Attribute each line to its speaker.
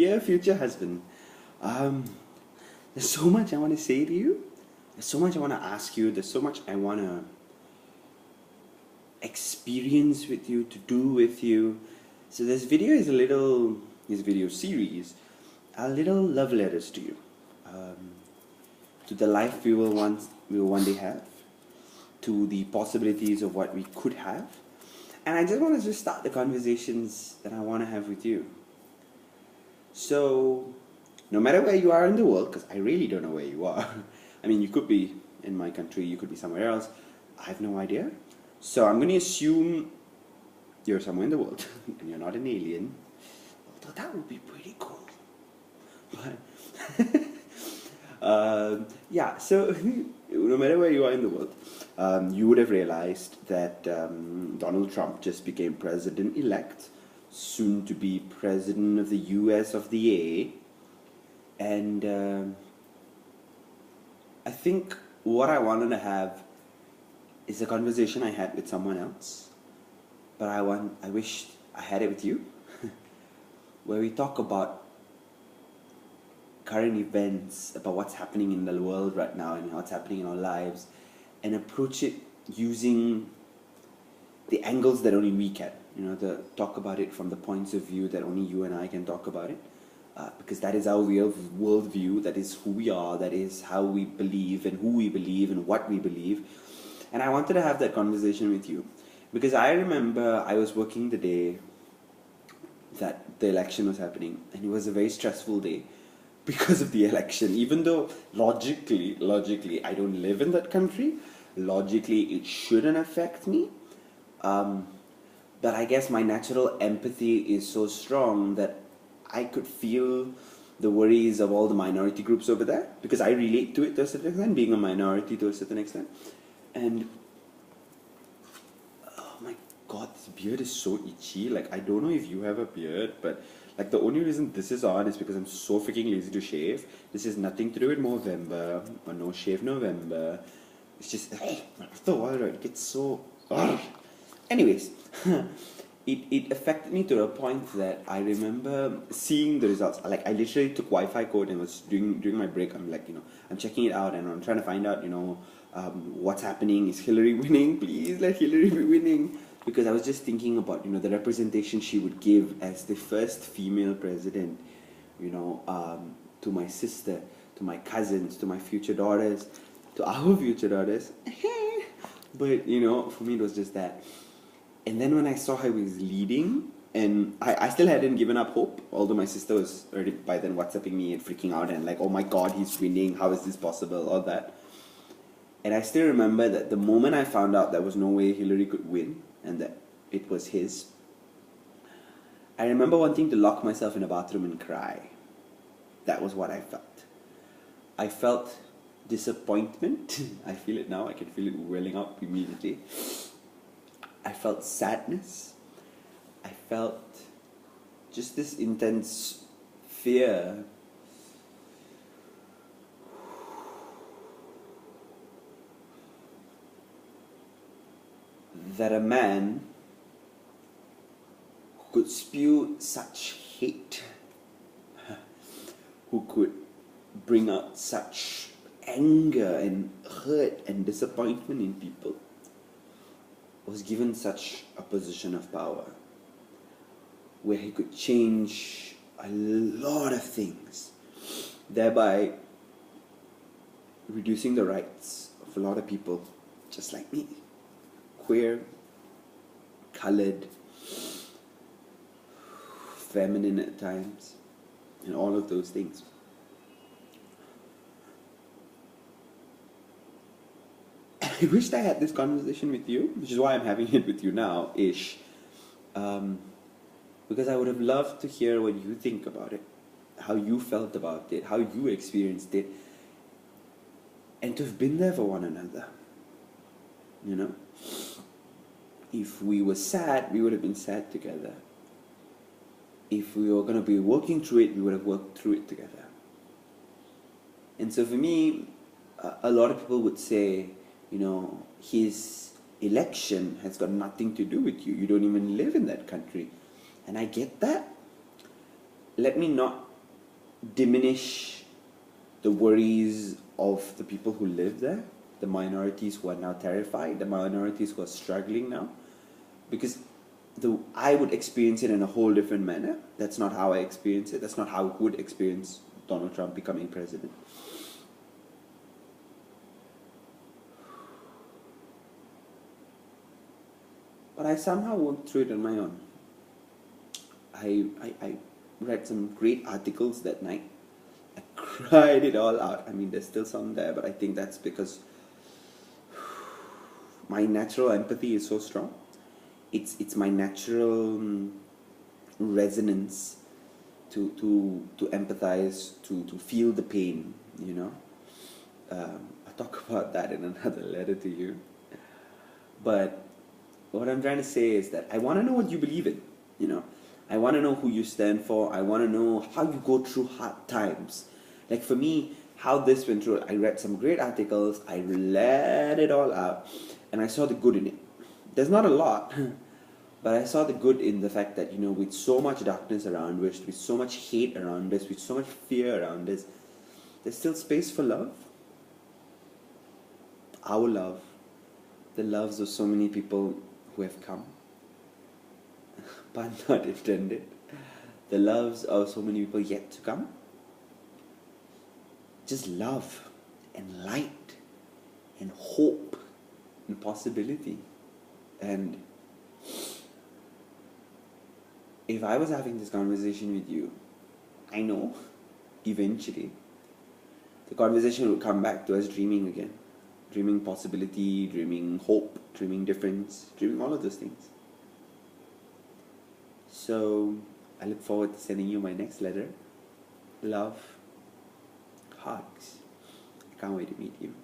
Speaker 1: Dear future husband, um, there's so much I want to say to you. There's so much I want to ask you. There's so much I want to experience with you, to do with you. So this video series, a little love letters to you, um, to the life we will one day have, to the possibilities of what we could have, and I just want to start the conversations that I want to have with you. So, no matter where you are in the world, because I really don't know where you are. I mean, you could be in my country, you could be somewhere else. I have no idea. So I'm going to assume you're somewhere in the world and you're not an alien. Although that would be pretty cool. But yeah, so no matter where you are in the world, you would have realized that Donald Trump just became president-elect, soon to be president of the US of the A. And I think what I wanted to have is a conversation I had with someone else, but I wish I had it with you, where we talk about current events, about what's happening in the world right now and what's happening in our lives, and approach it using the angles that only we can, to talk about it from the points of view that only you and I can talk about it, because that is our real worldview, that is who we are, that is how we believe and who we believe and what we believe. And I wanted to have that conversation with you because I remember I was working the day that the election was happening, and it was a very stressful day because of the election. Even though logically I don't live in that country, logically it shouldn't affect me, but I guess my natural empathy is so strong that I could feel the worries of all the minority groups over there, because I relate to it to a certain extent, being a minority to a certain extent. And oh my god, this beard is so itchy. Like, I don't know if you have a beard, but like the only reason this is on is because I'm so freaking lazy to shave. This is nothing to do with November or no shave November. It's just after a while, right, it gets so anyways. It affected me to a point that I remember seeing the results. Like, I literally took Wi-Fi code and was during my break. I'm like, I'm checking it out and I'm trying to find out, what's happening. Is Hillary winning? Please let Hillary be winning. Because I was just thinking about, the representation she would give as the first female president, to my sister, to my cousins, to my future daughters, to our future daughters. But, for me it was just that. And then when I saw how he was leading, and I still hadn't given up hope, although my sister was already by then WhatsApping me and freaking out and like, oh my god, he's winning, how is this possible, all that. And I still remember that the moment I found out there was no way Hillary could win and that it was his, I remember wanting to lock myself in a bathroom and cry. That was what I felt. I felt disappointment. I feel it now, I can feel it welling up immediately. I felt sadness. I felt just this intense fear. That a man who could spew such hate, who could bring out such anger and hurt and disappointment in people, was given such a position of power where he could change a lot of things, thereby reducing the rights of a lot of people just like me, queer, colored, feminine at times, and all of those things. I wished I had this conversation with you, which is why I'm having it with you now, ish. Because I would have loved to hear what you think about it, how you felt about it, how you experienced it, and to have been there for one another. If we were sad, we would have been sad together. If we were going to be working through it, we would have worked through it together. And so for me, a lot of people would say, his election has got nothing to do with you. You don't even live in that country. And I get that. Let me not diminish the worries of the people who live there, the minorities who are now terrified, the minorities who are struggling now, because I would experience it in a whole different manner. That's not how I experience it. That's not how I would experience Donald Trump becoming president. But I somehow went through it on my own. I read some great articles that night. I cried it all out. I mean, there's still some there, but I think that's because my natural empathy is so strong. It's my natural resonance to empathize, to feel the pain, you know. I'll talk about that in another letter to you. But what I'm trying to say is that I want to know what you believe in, you know. I want to know who you stand for. I want to know how you go through hard times. Like for me, how this went through, I read some great articles, I let it all out, and I saw the good in it. There's not a lot, but I saw the good in the fact that, you know, with so much darkness around us, with so much hate around us, with so much fear around us, there's still space for love. Our love. The loves of so many people who have come. Pun not intended. The loves of so many people yet to come. Just love and light and hope and possibility. And if I was having this conversation with you, I know eventually the conversation will come back to us dreaming again. Dreaming possibility, dreaming hope, dreaming difference, dreaming all of those things. So I look forward to sending you my next letter. Love, hugs. I can't wait to meet you.